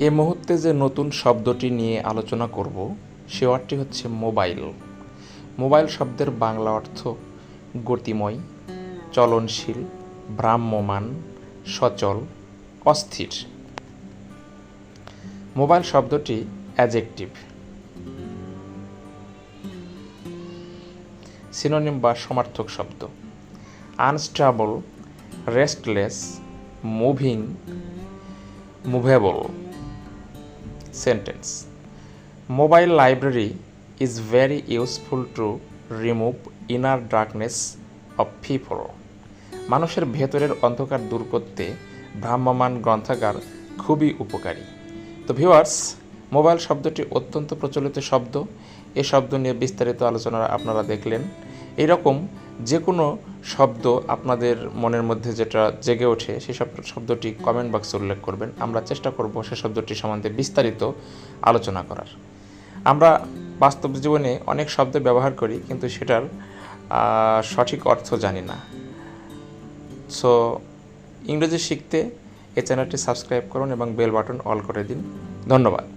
এই মুহূর্তে যে নতুন শব্দটি নিয়ে আলোচনা করব সে ওয়ার্ডটি হচ্ছে মোবাইল। মোবাইল শব্দের বাংলা অর্থ গতিময়, চলনশীল, ভ্রাম্যমান, সচল, অস্থির। মোবাইল শব্দটি অ্যাডজেক্টিভ। সিনোনিম বা সমার্থক শব্দ: unstable, restless, moving, movable. Sentence: mobile library is very useful to remove inner darkness of people. মানুষের ভেতরের অন্ধকার দূর করতে ভ্রাম্যমান গ্রন্থাগার খুবই উপকারী। তো ভিউয়ার্স, মোবাইল শব্দটি অত্যন্ত প্রচলিত শব্দ। এই শব্দ নিয়ে বিস্তারিত আলোচনা আপনারা দেখলেন। এইরকম যে কোনো শব্দ আপনাদের মনের মধ্যে যেটা জেগে ওঠে সেই শব্দটি কমেন্ট বক্সে উল্লেখ করবেন। আমরা চেষ্টা করব সে শব্দটি সম্বন্ধে বিস্তারিত আলোচনা করার। আমরা বাস্তব জীবনে অনেক শব্দ ব্যবহার করি, কিন্তু সেটার সঠিক অর্থ জানি না। সো ইংরেজি শিখতে এই চ্যানেলটি সাবস্ক্রাইব করুন এবং বেল বাটন অল করে দিন। ধন্যবাদ।